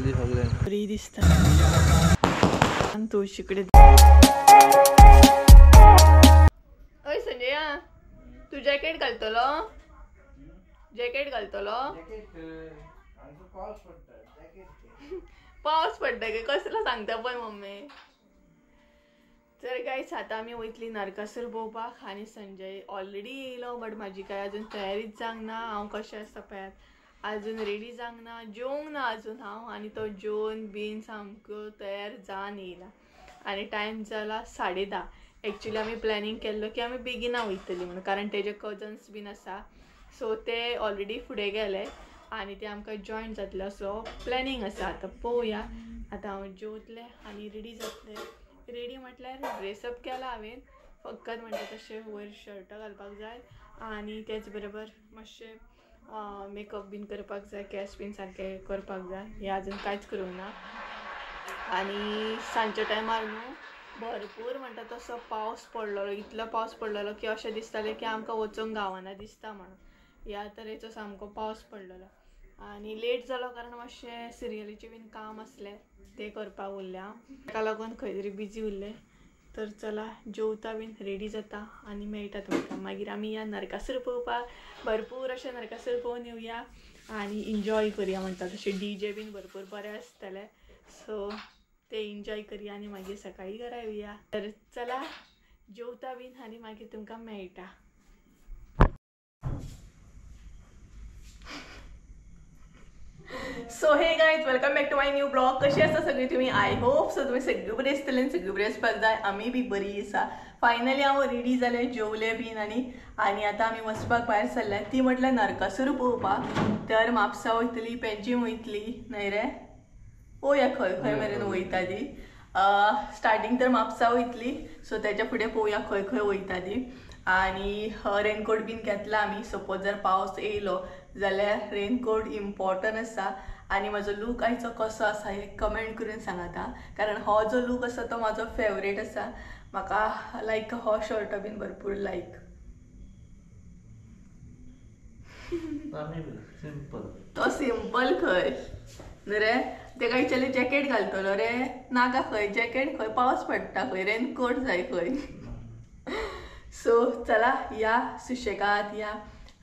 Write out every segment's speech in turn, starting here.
ती सगळे बरी दिसता तुळशीकडे. ओय संजय तू जॅकेट घालतलो जॅकेट घालतलो पावस पडटा की कसला सांगता पळय मम्मी. तर गाईस आता आम्ही वयतली नरकासूर पळोवपाक आनी संजय ऑलरेडी येयलो बट म्हाजी काय अजून तयारीच जावंक ना. हांव कशें आसता पळयात अजून रेडी जावंक ना जेवंक ना अजून हांव आनी तो जेवन बीन सामको तयार जावन येयला आनी टायम जाला 10:30. एक्चुअली आमी प्लॅनिंग केल्लो की आमी बेगिना वयतली म्हणून कारण तेजे कजन्स बीन आसा सो ते ऑलरेडी फुडें गेले आनी ते आमकां जॉयन जातले असो प्लॅनिंग आसा. आतां पळोवया. आतां हांव जेवतलें आनी रेडी जातलें. रेडी म्हटल्यार ड्रेसअप केला हांवें फकत म्हणटा तशें वयर शर्ट घालपाक जाय आनी तेच बरोबर मातशें मेकअप बीन करपाक जाय केस बीन सारके करपाक जाय. हें आजून कांयच करूंक ना. आनी सांजच्या टायमार न्हू भरपूर म्हणटा तसो पावस पडलेलो इतलो पावस पडलेलो की अशें दिसतालें की आमकां वचूंक गावना दिसता म्हणून. ह्या तरेचो सामको पावस पडलेलो आनी लेट जालो कारण मातशें सिरियलीचें बीन काम आसलें ते करपाक उरलें हांव ताका लागून खंय तरी बिजी उरलें. तर चला जेवता बीन रेडी जाता आनी मेळटा तुमकां मागीर आमी या नरकासूर पळोवपाक भरपूर अशें नरकासूर पळोवन येवया आनी एन्जॉय करुया म्हणटा तशें DJ बीन भरपूर बरें आसतलें सो ते एन्जॉय करुया आनी मागीर सकाळी घरा येवया. तर चला जेवता बीन आनी मागीर तुमकां मेळटा. So hey guys welcome back to my new blog. कशी आसा सगळी तुमी? आय होप सो तुमी सगळी बरी आसतली आनी सगळी बरी आसपाक जाय. आमी बी बरी आसा. फायनली हांव रेडी जालें जेवलें बीन आनी आतां आमी वचपाक भायर सरल्या ती म्हटल्यार नरकासूर पळोवपाक. तर म्हापसा वयतली पेजीम वयतली न्हय रे पळोवया खंय खंय मेरेन वयता ती. स्टार्टींग तर म्हापसा वयतली सो तेच्या फुडें पळोवया खंय खंय वयता ती. आनी रेनकोट बीन घेतला आमी सपोज जर पावस येयलो जाल्यार रेनकोट इम्पॉर्टंट आसा. आनी म्हाजो लूक आयचो कसो आसा एक कमेंट करून सांगात कारण हो जो लूक आसा तो म्हाजो फेवरेट आसा. म्हाका लायक हो शर्ट बीन भरपूर लायक. तो सिंपल खंय न्हू रे तेका विचारलें जॅकेट घालतलो रे नाका खंय जॅकेट खंय पावस पडटा खंय रेनकोट जाय खंय. सो चला या सुशेगाद या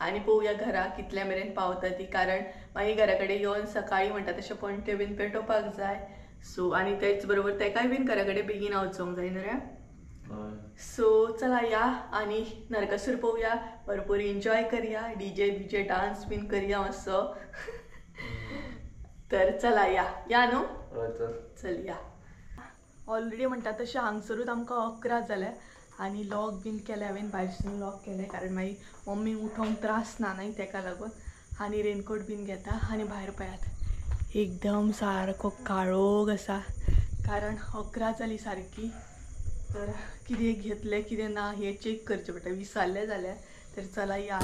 आनी पळोवया घरा कितल्या मेरेन पावता ती कारण मागीर घरा कडेन येवन सकाळी म्हणटा तशें पणट्यो बीन पेटोवपाक जाय. सो आनी तेच बरोबर तेकाय बीन घरा कडेन बेगीन वचोंक जाय न्हू रे. सो चला या आनी नरकासूर पळोवया भरपूर एन्जॉय करया DJ डान्स बीन करया मातसो. तर चला या न्हू चल या. ऑलरेडी म्हणटा तशें हांगसरूच आमकां 11 जाले आनी लॉक बीन केलें हांवें भायरसून लॉक केलें कारण मागीर मम्मी उठोवंक त्रास ना न्हय तेका लागून. आनी रेनकोट बीन घेता आनी भायर पळयात एकदम सारको काळोख आसा कारण 11 जाली सारकी. तर कितें घेतलें कितें ना हें चेक करचें पडटा विसरलें जाल्यार. तर चला या.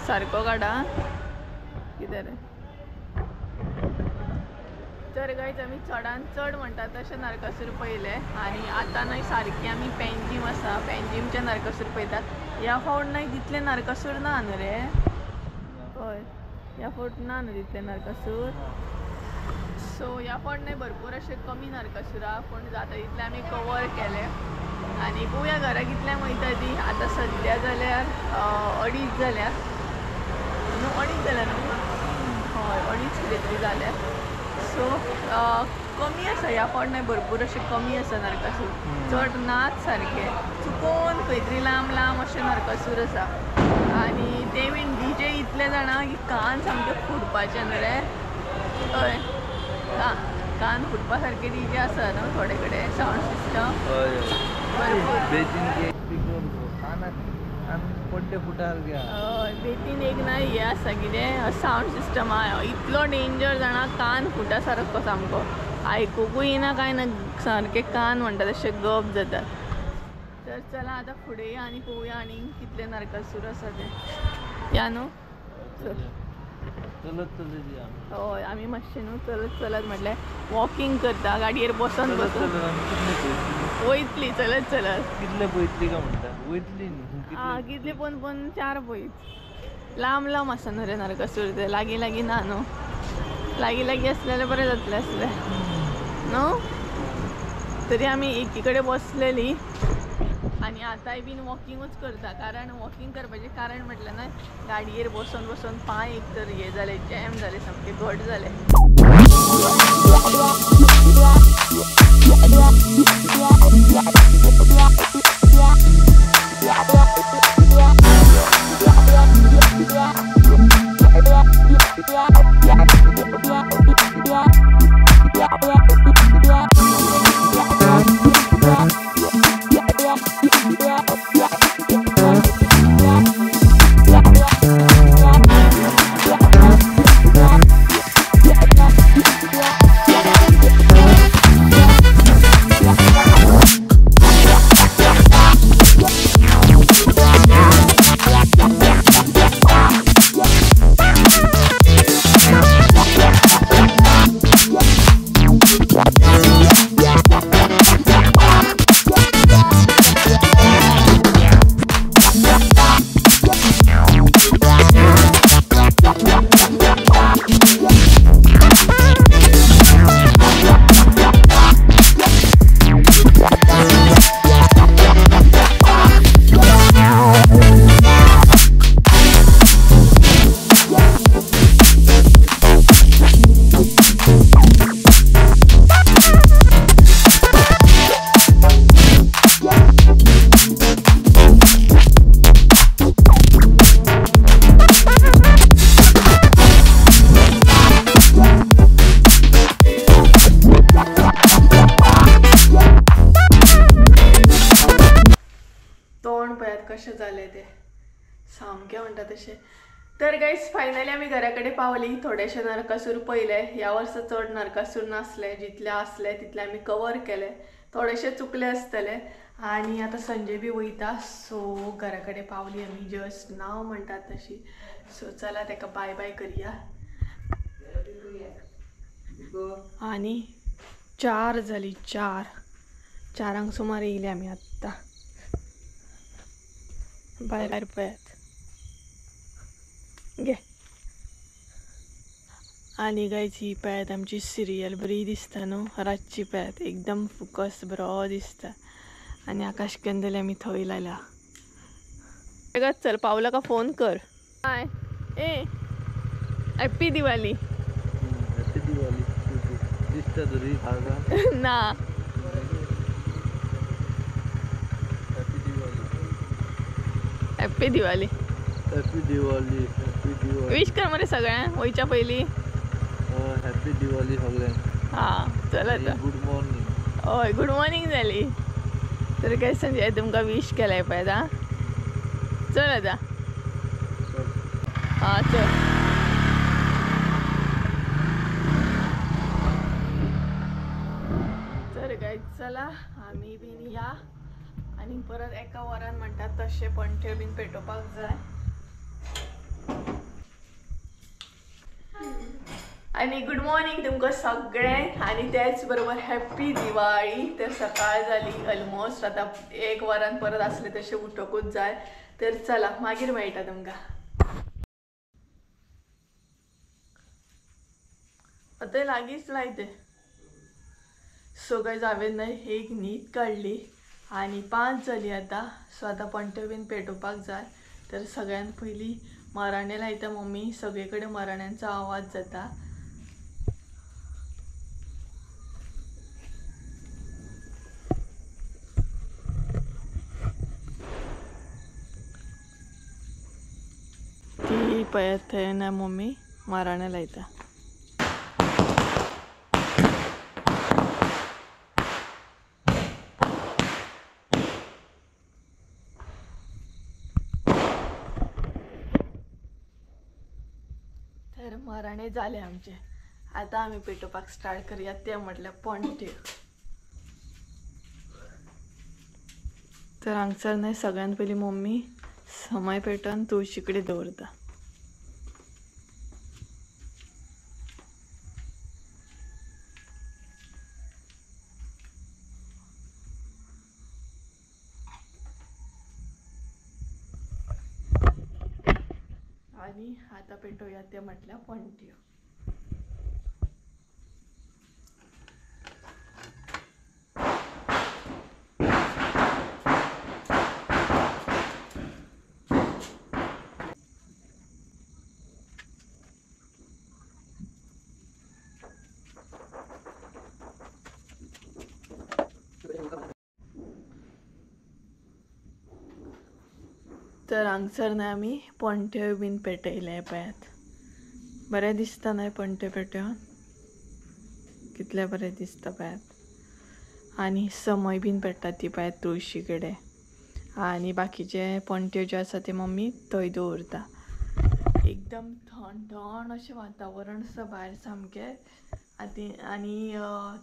सारको काढा किधर आहे तर गायज आम्ही चडान चड म्हणटा तशें नरकासूर पळयले आनी आतां न्हय सारकी आमी पेंजीम आसा पेंजीमचे नरकासूर पळयतात. ह्या फावट न्हय तितले नरकासूर ना न्हू रे. हय ह्या फावट ना न्हू तितले नरकासूर. सो ह्या फावट न्हय भरपूर अशे कमी नरकासूर आहा पूण जाता तितले आमी कवर केले. आनी पळोवया घरा कितल्यांक वयता ती. आतां सद्या जाल्यार 2:30 जाल्यार न्हू 2:30 जाल्यार न्हू. हय 2:30 कितें तरी जाल्यार. सो कमी आसा ह्या फावट न्हय भरपूर अशे कमी आसा नरकासूर. चड नाच सारके चुकोवन खंय तरी लांब लांब अशे नरकासूर आसा. आनी ते बीन डीजे इतले जाणा की कान सामके फुटपाचे न्हू रे. हय कान फुटपा सारके डीजे आसा न्हू थोडे कडेन सावंड सिस्टम. बेतीन एक ना हे आसा कितें सावंड सिस्टम आहा इतलो डेंजर जाणा कान फुटा सारको सामको आयकूंकूय येना काय ना सारके कान म्हणटा तशे गप जातात. तर चला आतां फुडें या आनी पळोवया आनी कितले नरकासूर आसा ते. या न्हू हय आमी मातशें न्हू चलत चलत म्हटल्यार वॉकिंग करता गाडयेर बसून बसून वयतली चलत चलत. कितले पळयतली काय म्हणटा वयतली कितले पोवन पोवन 4 पळयत. लांब लांब आसा न्हू रे नरकासूर ते लागीं लागीं ना न्हू. लागीं लागीं आसलेलें बरें जातलें आसलें न्हू. तरी आमी एकी कडेन बसलेली आनी आतांय बीन वॉकिंगूच करता. कारण वॉकिंग करपाचें कारण म्हटल्यार ना गाडयेर बसून बसून पांय एक तर हे जाले जॅम जाले सामके घट जाले. कशें जालें ते सामकें म्हणटा तशें. तर गायज फायनली आमी घरा कडेन पावली. थोडेशे नरकासूर पळयले. ह्या वर्सा चड नरकासूर नासले. जितले आसले तितले आमी कवर केले. थोडेशे चुकले आसतले आनी आतां संजय बी वयता. सो घरा कडेन पावली आमी जस्ट नाव म्हणटात तशी. सो चला ताका बाय बाय करया. आनी 4 जाली 4 सुमार येयले आमी आत्तां भायर पळयात गे. आनी गायज ही पळयात आमची सिरियल बरी दिसता न्हू रातची पळयात एकदम फोकस बरो दिसता. आनी आकाश कंदील आमी थंय लायला. चल पावला का फोन कर. हाय ए हॅप्पी दिवाली. हॅप्पी दिवाली दिसता तरी ना happy Diwali. Happy Diwali. Happy Diwali wish कर मरे सगळ्यांक वयच्या पयली. हॅप्पी दिवाली सगळ्यांक. हां चल आता गुड मॉर्निंग. हय गुड मॉर्निंग जाली. तर काय संजय तुमकां विश केलाय पळय आतां. चल आतां हां चल. तर काय चला आमी बीन या आनी परत एका वरान म्हणटात तशे पंठ्यो बीन पेटोवपाक जाय. आणि गुड मॉर्निंग तुमकां सगळ्यांक आणि त्याच बरोबर हॅप्पी दिवाळी. तर सकाळ झाली ऑलमोस्ट, आता 1 वरान परत असले तसे उठोकूच जाय. तर चला मागीर मेळटा तुमकां. आता लागीच लायते. सो गायज हांवें एक न्हीद काडली आणि 5 जाली आता. सो आता पंटे बीन पेटोवपाक जाय. तर सगळ्यात पयलीं मराणे लायता मम्मी. सगळे कडेन मराण्यांचो आवाज जाता. ती पळयत थंय ना मम्मी मराणे लायता. तर मराणे झाले आमचे. आता आम्ही पेटोवपाक स्टार्ट करूया. ते म्हटल्यार पणट्यो. तर हांगसर न्हय सगळ्यात पयलीं मम्मी समय पेटोवन तुळशी कडेन दवरता. आणि आता पेटोवया ते म्हटल्यार पणट्यो. तर हांगसर न्हय आमी पणट्यो बीन पेटयले पळयात. बरें दिसता न्हय पणट्यो पेटोवन. कितले बरें दिसता पळयात. आणि समय बीन पेट्टा ती पळयात तुळशी कडेन. आणि बाकीचे पणट्यो ज्यो आसा ते मम्मी थंय दवरता. एकदम थंड थंड अशें वातावरण आसा भायर सामकें. आणि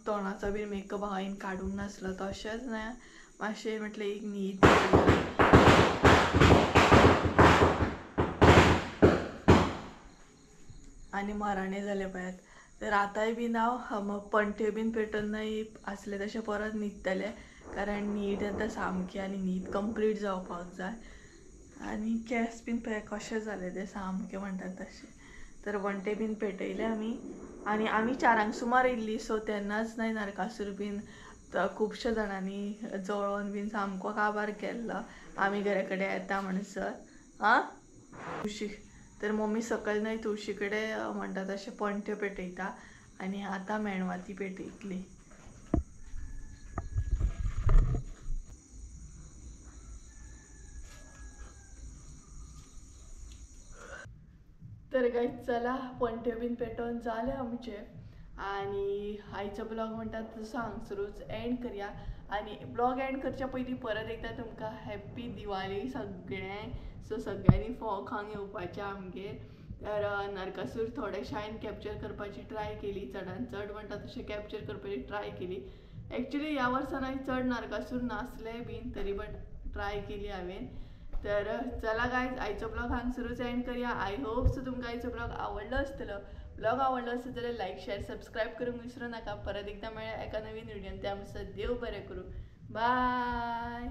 तोंडाचो बीन मेकअप हांवें काडूंक नासलो. तशेंच न्हय मातशें म्हटल्यार एक न्हीद आणि मराणे जाले पळयात. तर आतांय बीन हांव पणट्यो बीन पेटोवन न्हय आसले तशें परत न्हिदतले. कारण न्हीद येता सामकी आणि न्हीद कंप्लीट जावपाक जाय. आणि केंस बीन पळय कशें जाले ते सामके म्हणटात तशें. तर वंटे बीन पेटयले आमी. आणि आमी 4 सुमार येयल्ली. सो तेन्नाच न्हय नरकासूर बीन खुबशे जाणांनी जळोवन बीन सामको काबार केल्लो आमी घरा कडेन येता म्हणसर. तुळशी. तर मम्मी सकयल न्हय तुळशी कडेन म्हणटा तशें पणट्यो पेटयता. आणि आतां मेणवाती पेटयतली. तर गाईज चला पणट्यो बीन पेटोवन जाले आमचे. आणि आयचो ब्लॉग म्हणटा तसो हांगसरूच एंड करूया. आणि ब्लॉग एंड करच्या पयलीं परत एकदा तुमकां हॅप्पी दिवाळी सगळ्यांक. सो सगळ्यांनी फोग खावंक येवपाचें आमगेर. तर नरकासूर थोडेशान कॅप्चर करपाची ट्राय केली. चडान चड म्हणटा तशें कॅप्चर करपाची ट्राय केली. एक्चुली ह्या वर्सान हांवें चड नरकासूर नासले बीन तरी बट ट्राय केली हांवें. तर चला गायज आयचो ब्लॉग हांगसरूच एंड करूया. आय होप सो तुमकां आयचो ब्लॉग आवडलो आसतलो. ब्लॉग आवडलो आसत जाल्यार लायक शेअर सबस्क्राईब करूंक विसरू नाका. परत एकदा मेळ्या एका नवीन व्हिडियोन. त्या दिसा देव बरें करूं. बाय.